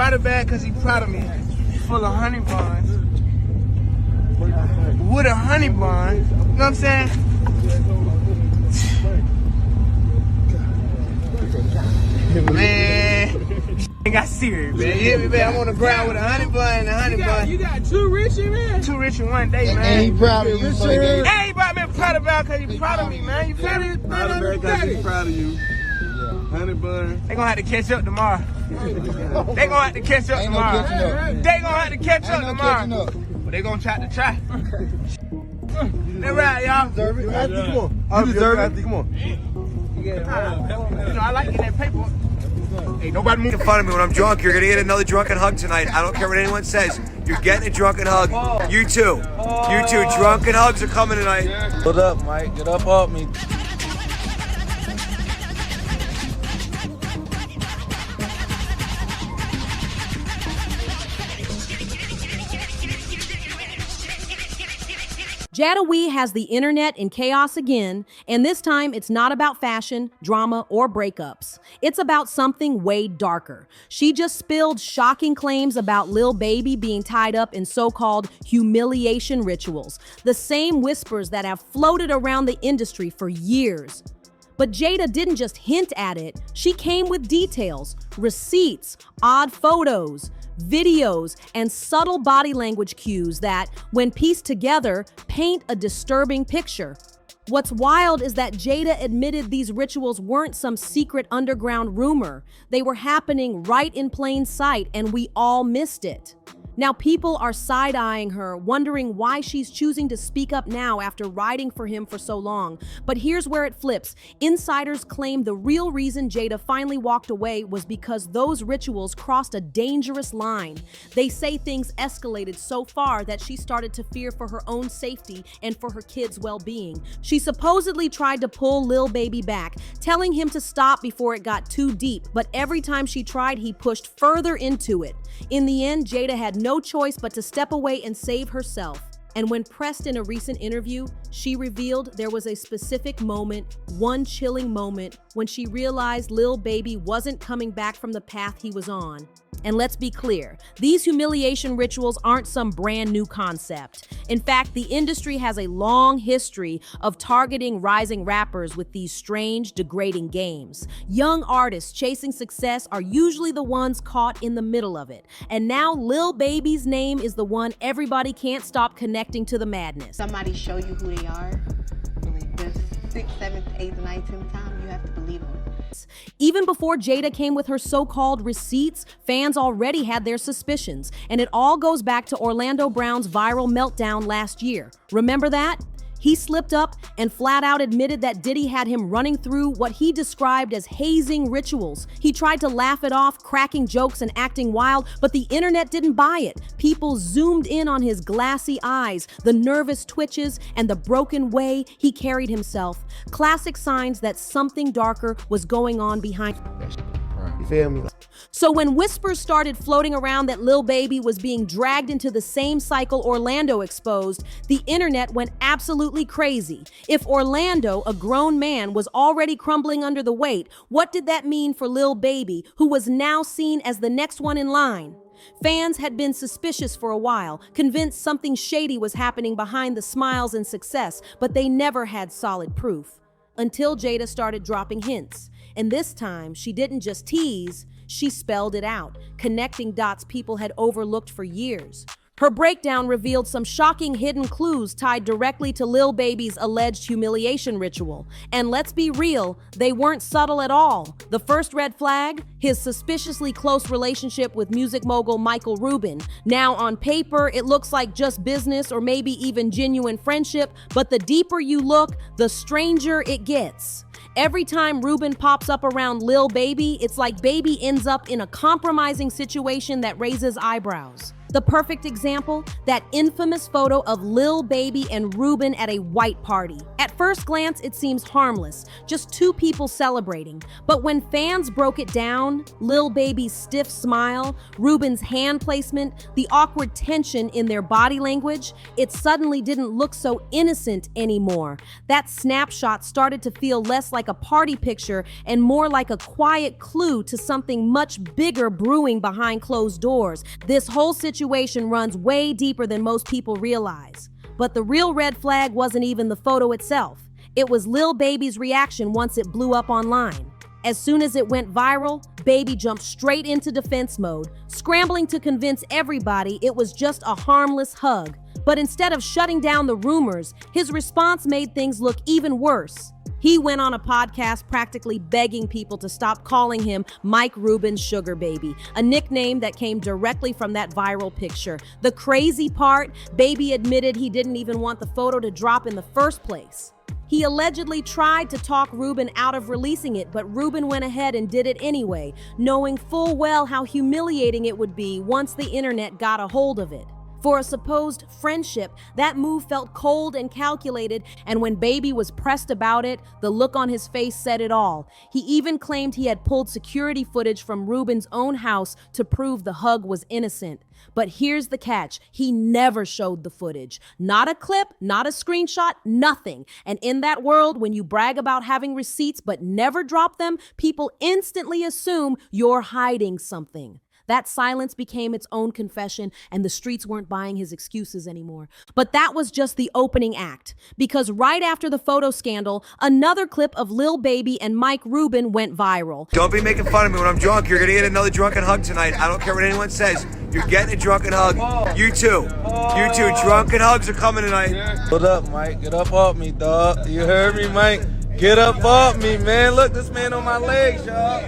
proud of bag because he proud of me. Full of honey buns. With a honey bun. You know what I'm saying? Man, I got serious, man. You hear me, man? I'm on the ground with a honey bun and a honey bun. You got two rich in man? Two rich in one day, man. And he proud of you. Hey, he brought me proud about because he proud of me, man. You feel me? Proud of me because he's proud of you. Honey bun. They gonna have to catch up tomorrow. They gonna have to catch up tomorrow. They gonna have to catch up tomorrow. But they gonna try to try. They right, y'all. You deserve it. Come on. You deserve it. Come on. You know, I like getting that paper. Hey, nobody move. Making fun of me when I'm drunk. You're gonna get another drunken hug tonight. I don't care what anyone says. You're getting a drunken hug. You too. You too. Drunken hugs are coming tonight. Get up, Mike. Get up off me. Jayda Wayda has the internet in chaos again, and this time it's not about fashion, drama, or breakups. It's about something way darker. She just spilled shocking claims about Lil Baby being tied up in so-called humiliation rituals, the same whispers that have floated around the industry for years. But Jayda didn't just hint at it, she came with details, receipts, odd photos, videos, and subtle body language cues that, when pieced together, paint a disturbing picture. What's wild is that Jayda admitted these rituals weren't some secret underground rumor. They were happening right in plain sight, and we all missed it. Now people are side-eyeing her, wondering why she's choosing to speak up now after riding for him for so long. But here's where it flips. Insiders claim the real reason Jayda finally walked away was because those rituals crossed a dangerous line. They say things escalated so far that she started to fear for her own safety and for her kids' well-being. She supposedly tried to pull Lil Baby back, telling him to stop before it got too deep, but every time she tried, he pushed further into it. In the end, Jayda had no choice but to step away and save herself. And when pressed in a recent interview, she revealed there was a specific moment, one chilling moment, when she realized Lil Baby wasn't coming back from the path he was on. And let's be clear, these humiliation rituals aren't some brand new concept. In fact, the industry has a long history of targeting rising rappers with these strange, degrading games. Young artists chasing success are usually the ones caught in the middle of it. And now Lil Baby's name is the one everybody can't stop connecting to the madness. Somebody show you who they are, the 6th, 7th, 8th, 9th, 10th time, you have to believe them. Even before Jayda came with her so-called receipts, fans already had their suspicions, and it all goes back to Orlando Brown's viral meltdown last year. Remember that? He slipped up and flat out admitted that Diddy had him running through what he described as hazing rituals. He tried to laugh it off, cracking jokes and acting wild, but the internet didn't buy it. People zoomed in on his glassy eyes, the nervous twitches, and the broken way he carried himself. Classic signs that something darker was going on behind. You feel me? So when whispers started floating around that Lil Baby was being dragged into the same cycle Orlando exposed, the internet went absolutely crazy. If Orlando, a grown man, was already crumbling under the weight, what did that mean for Lil Baby, who was now seen as the next one in line? Fans had been suspicious for a while, convinced something shady was happening behind the smiles and success, but they never had solid proof. Until Jayda started dropping hints. And this time, she didn't just tease, she spelled it out, connecting dots people had overlooked for years. Her breakdown revealed some shocking hidden clues tied directly to Lil Baby's alleged humiliation ritual. And let's be real, they weren't subtle at all. The first red flag? His suspiciously close relationship with music mogul Michael Rubin. Now on paper, it looks like just business or maybe even genuine friendship, but the deeper you look, the stranger it gets. Every time Rubin pops up around Lil Baby, it's like Baby ends up in a compromising situation that raises eyebrows. The perfect example, that infamous photo of Lil Baby and Ruben at a white party. At first glance, it seems harmless, just two people celebrating. But when fans broke it down, Lil Baby's stiff smile, Ruben's hand placement, the awkward tension in their body language, it suddenly didn't look so innocent anymore. That snapshot started to feel less like a party picture and more like a quiet clue to something much bigger brewing behind closed doors. This whole situation runs way deeper than most people realize. But the real red flag wasn't even the photo itself. It was Lil Baby's reaction once it blew up online. As soon as it went viral, Baby jumped straight into defense mode, scrambling to convince everybody it was just a harmless hug. But instead of shutting down the rumors, his response made things look even worse. He went on a podcast practically begging people to stop calling him Mike Ruben's Sugar Baby, a nickname that came directly from that viral picture. The crazy part, Baby admitted he didn't even want the photo to drop in the first place. He allegedly tried to talk Ruben out of releasing it, but Ruben went ahead and did it anyway, knowing full well how humiliating it would be once the internet got a hold of it. For a supposed friendship, that move felt cold and calculated, and when Baby was pressed about it, the look on his face said it all. He even claimed he had pulled security footage from Ruben's own house to prove the hug was innocent. But here's the catch, he never showed the footage. Not a clip, not a screenshot, nothing. And in that world, when you brag about having receipts but never drop them, people instantly assume you're hiding something. That silence became its own confession, and the streets weren't buying his excuses anymore. But that was just the opening act, because right after the photo scandal, another clip of Lil Baby and Mike Ruben went viral. Don't be making fun of me when I'm drunk. You're gonna get another drunken hug tonight. I don't care what anyone says. You're getting a drunken hug. You too. You too. Drunken hugs are coming tonight. Hold up, Mike. Get up off me, dog. You heard me, Mike? Get up off me, man. Look, this man on my legs, y'all.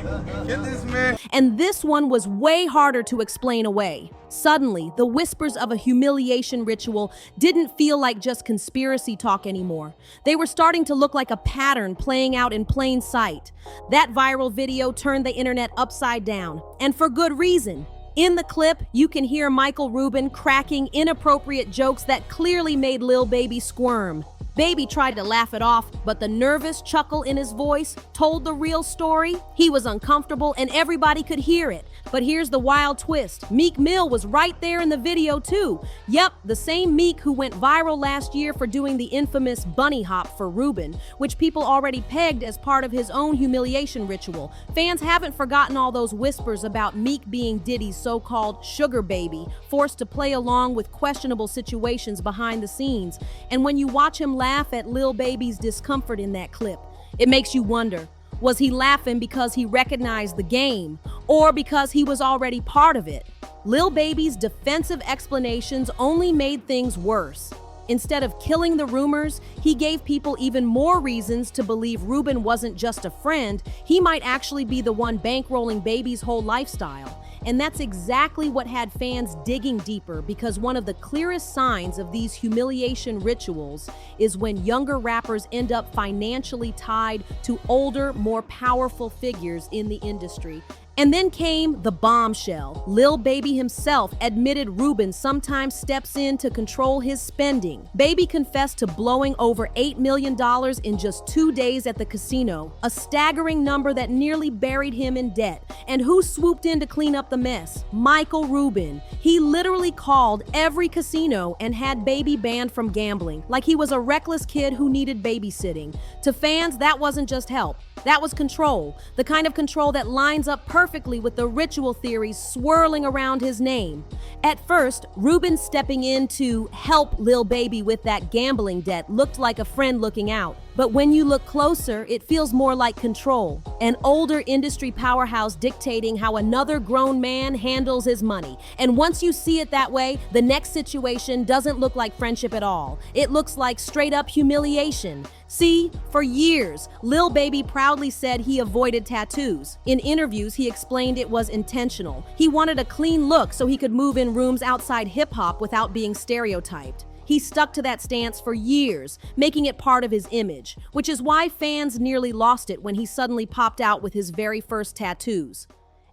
Get this man. And this one was way harder to explain away. Suddenly, the whispers of a humiliation ritual didn't feel like just conspiracy talk anymore. They were starting to look like a pattern playing out in plain sight. That viral video turned the internet upside down, and for good reason. In the clip, you can hear Michael Ruben cracking inappropriate jokes that clearly made Lil Baby squirm. Baby tried to laugh it off, but the nervous chuckle in his voice told the real story. He was uncomfortable and everybody could hear it. But here's the wild twist. Meek Mill was right there in the video too. Yep, the same Meek who went viral last year for doing the infamous bunny hop for Ruben, which people already pegged as part of his own humiliation ritual. Fans haven't forgotten all those whispers about Meek being Diddy's so-called sugar baby, forced to play along with questionable situations behind the scenes. And when you watch him laugh at Lil Baby's discomfort in that clip, it makes you wonder, was he laughing because he recognized the game or because he was already part of it? Lil Baby's defensive explanations only made things worse. Instead of killing the rumors, he gave people even more reasons to believe Ruben wasn't just a friend, he might actually be the one bankrolling Baby's whole lifestyle. And that's exactly what had fans digging deeper, because one of the clearest signs of these humiliation rituals is when younger rappers end up financially tied to older, more powerful figures in the industry. And then came the bombshell. Lil Baby himself admitted Ruben sometimes steps in to control his spending. Baby confessed to blowing over $8 million in just 2 days at the casino, a staggering number that nearly buried him in debt. And who swooped in to clean up the mess? Michael Ruben. He literally called every casino and had Baby banned from gambling, like he was a reckless kid who needed babysitting. To fans, that wasn't just help. That was control, the kind of control that lines up perfectly with the ritual theories swirling around his name. At first, Ruben stepping in to help Lil Baby with that gambling debt looked like a friend looking out. But when you look closer, it feels more like control. An older industry powerhouse dictating how another grown man handles his money. And once you see it that way, the next situation doesn't look like friendship at all. It looks like straight up humiliation. See, for years, Lil Baby proudly said he avoided tattoos. In interviews, he explained it was intentional. He wanted a clean look so he could move in rooms outside hip-hop without being stereotyped. He stuck to that stance for years, making it part of his image, which is why fans nearly lost it when he suddenly popped out with his very first tattoos.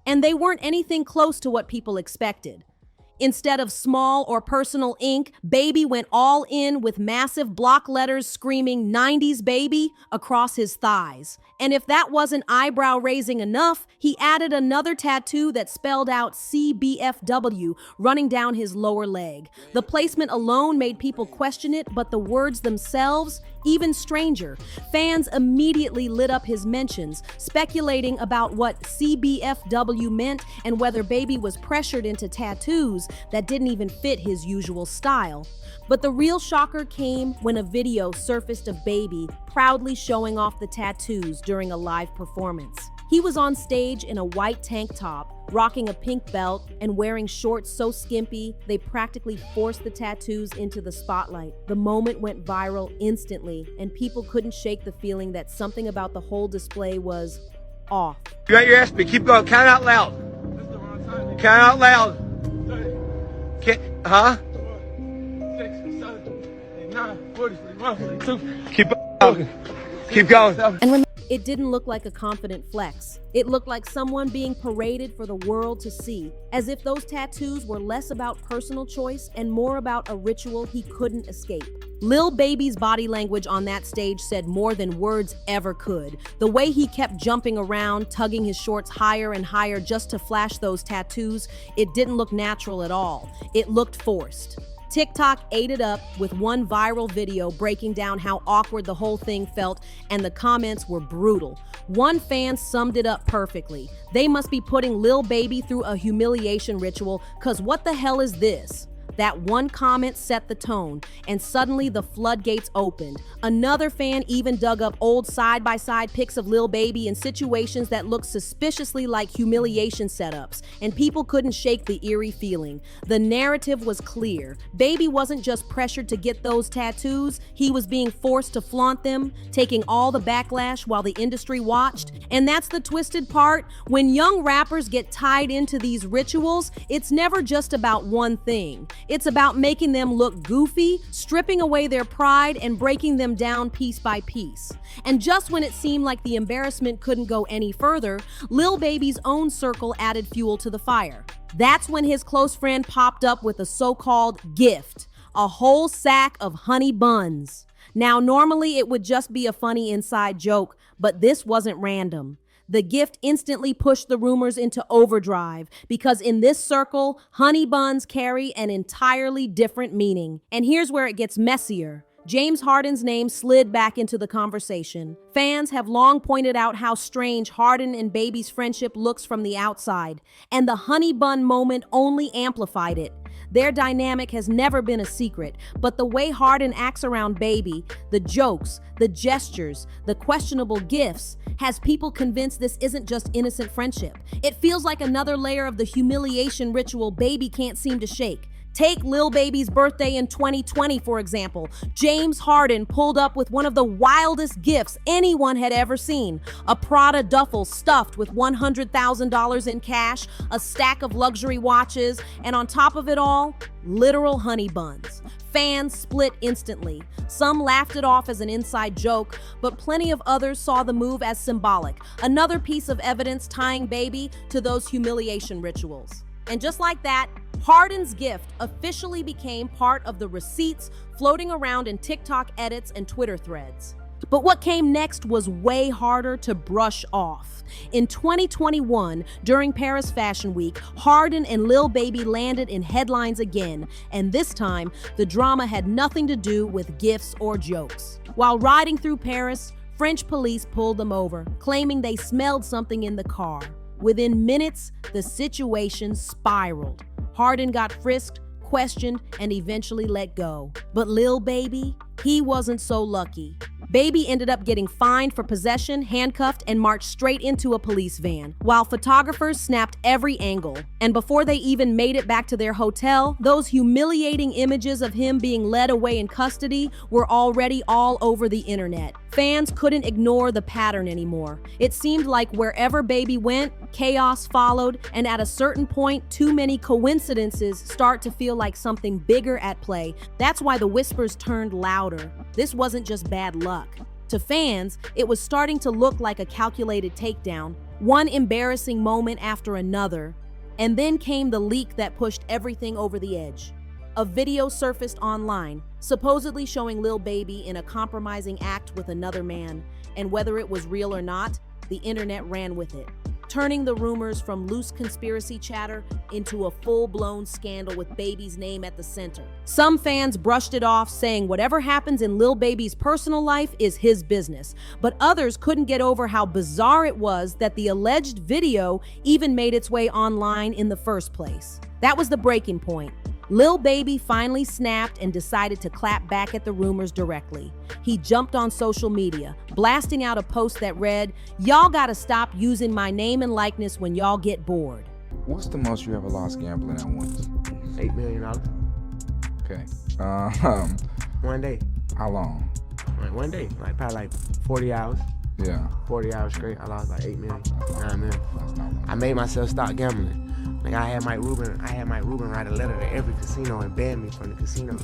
And they weren't anything close to what people expected. Instead of small or personal ink, Baby went all in with massive block letters screaming 90s baby across his thighs. And if that wasn't eyebrow-raising enough, he added another tattoo that spelled out CBFW running down his lower leg. The placement alone made people question it, but the words themselves, even stranger. Fans immediately lit up his mentions, speculating about what CBFW meant and whether Baby was pressured into tattoos that didn't even fit his usual style. But the real shocker came when a video surfaced of Baby proudly showing off the tattoos during a live performance. He was on stage in a white tank top, rocking a pink belt, and wearing shorts so skimpy they practically forced the tattoos into the spotlight. The moment went viral instantly, and people couldn't shake the feeling that something about the whole display was off. You got your ass beat. Keep going. Count out loud. Count out loud. Huh? 6, 7, 8, 9, 40, 41, 42. Keep going. Keep going. And when it didn't look like a confident flex. It looked like someone being paraded for the world to see, as if those tattoos were less about personal choice and more about a ritual he couldn't escape. Lil Baby's body language on that stage said more than words ever could. The way he kept jumping around, tugging his shorts higher and higher just to flash those tattoos, it didn't look natural at all. It looked forced. TikTok ate it up with one viral video breaking down how awkward the whole thing felt, and the comments were brutal. One fan summed it up perfectly. They must be putting Lil Baby through a humiliation ritual, cause what the hell is this? That one comment set the tone, and suddenly the floodgates opened. Another fan even dug up old side-by-side pics of Lil Baby in situations that looked suspiciously like humiliation setups, and people couldn't shake the eerie feeling. The narrative was clear. Baby wasn't just pressured to get those tattoos, he was being forced to flaunt them, taking all the backlash while the industry watched. And that's the twisted part. When young rappers get tied into these rituals, it's never just about one thing. It's about making them look goofy, stripping away their pride, and breaking them down piece by piece. And just when it seemed like the embarrassment couldn't go any further, Lil Baby's own circle added fuel to the fire. That's when his close friend popped up with a so-called gift, a whole sack of honey buns. Now, normally it would just be a funny inside joke, but this wasn't random. The gift instantly pushed the rumors into overdrive because in this circle, honey buns carry an entirely different meaning. And here's where it gets messier. James Harden's name slid back into the conversation. Fans have long pointed out how strange Harden and Baby's friendship looks from the outside, and the honey bun moment only amplified it. Their dynamic has never been a secret, but the way Harden acts around Baby, the jokes, the gestures, the questionable gifts, has people convinced this isn't just innocent friendship. It feels like another layer of the humiliation ritual Baby can't seem to shake. Take Lil Baby's birthday in 2020, for example. James Harden pulled up with one of the wildest gifts anyone had ever seen. A Prada duffel stuffed with $100,000 in cash, a stack of luxury watches, and on top of it all, literal honey buns. Fans split instantly. Some laughed it off as an inside joke, but plenty of others saw the move as symbolic. Another piece of evidence tying Baby to those humiliation rituals. And just like that, Harden's gift officially became part of the receipts floating around in TikTok edits and Twitter threads. But what came next was way harder to brush off. In 2021, during Paris Fashion Week, Harden and Lil Baby landed in headlines again, and this time, the drama had nothing to do with gifts or jokes. While riding through Paris, French police pulled them over, claiming they smelled something in the car. Within minutes, the situation spiraled. Harden got frisked, questioned, and eventually let go. But Lil Baby, he wasn't so lucky. Baby ended up getting fined for possession, handcuffed, and marched straight into a police van, while photographers snapped every angle. And before they even made it back to their hotel, those humiliating images of him being led away in custody were already all over the internet. Fans couldn't ignore the pattern anymore. It seemed like wherever Baby went, chaos followed, and at a certain point, too many coincidences start to feel like something bigger at play. That's why the whispers turned louder. This wasn't just bad luck. To fans, it was starting to look like a calculated takedown, one embarrassing moment after another. And then came the leak that pushed everything over the edge. A video surfaced online, supposedly showing Lil Baby in a compromising act with another man, and whether it was real or not, the internet ran with it, turning the rumors from loose conspiracy chatter into a full-blown scandal with Baby's name at the center. Some fans brushed it off, saying whatever happens in Lil Baby's personal life is his business, but others couldn't get over how bizarre it was that the alleged video even made its way online in the first place. That was the breaking point. Lil Baby finally snapped and decided to clap back at the rumors directly. He jumped on social media, blasting out a post that read, "Y'all gotta stop using my name and likeness when y'all get bored." What's the most you ever lost gambling at once? $8 million. Okay. 1 day. How long? Like 1 day. Like probably like 40 hours. Yeah. 40 hours straight. I lost like 8 million, 9 million. That's not long. I made myself stop gambling. Like I had Mike Rubin write a letter to every casino and ban me from the casino.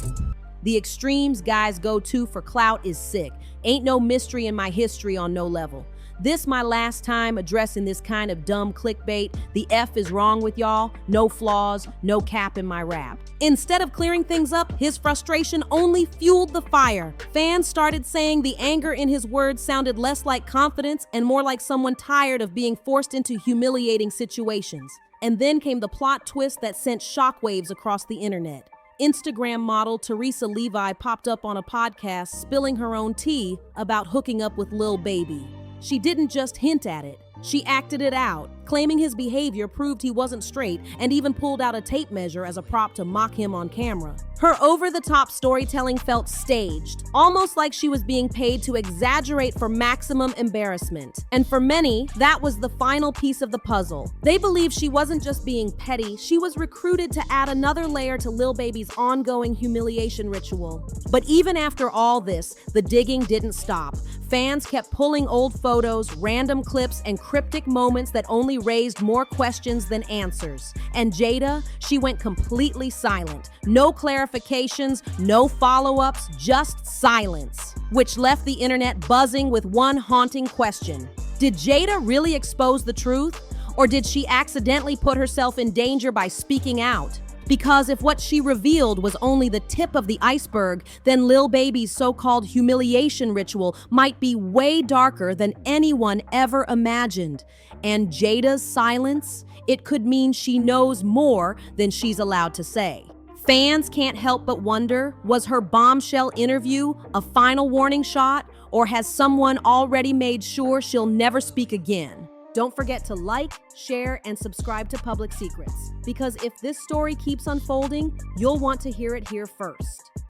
The extremes guys go to for clout is sick. Ain't no mystery in my history on no level. This my last time addressing this kind of dumb clickbait. The F is wrong with y'all. No flaws, no cap in my rap. Instead of clearing things up, his frustration only fueled the fire. Fans started saying the anger in his words sounded less like confidence and more like someone tired of being forced into humiliating situations. And then came the plot twist that sent shockwaves across the internet. Instagram model Teresa Levi popped up on a podcast spilling her own tea about hooking up with Lil Baby. She didn't just hint at it, she acted it out, claiming his behavior proved he wasn't straight and even pulled out a tape measure as a prop to mock him on camera. Her over-the-top storytelling felt staged, almost like she was being paid to exaggerate for maximum embarrassment. And for many, that was the final piece of the puzzle. They believe she wasn't just being petty, she was recruited to add another layer to Lil Baby's ongoing humiliation ritual. But even after all this, the digging didn't stop. Fans kept pulling old photos, random clips, and cryptic moments that only raised more questions than answers. And Jayda, she went completely silent. No clarifications, no follow-ups, just silence. Which left the internet buzzing with one haunting question. Did Jayda really expose the truth? Or did she accidentally put herself in danger by speaking out? Because if what she revealed was only the tip of the iceberg, then Lil Baby's so-called humiliation ritual might be way darker than anyone ever imagined. And Jayda's silence? It could mean she knows more than she's allowed to say. Fans can't help but wonder, was her bombshell interview a final warning shot, or has someone already made sure she'll never speak again? Don't forget to like, share, and subscribe to Public Secrets, because if this story keeps unfolding, you'll want to hear it here first.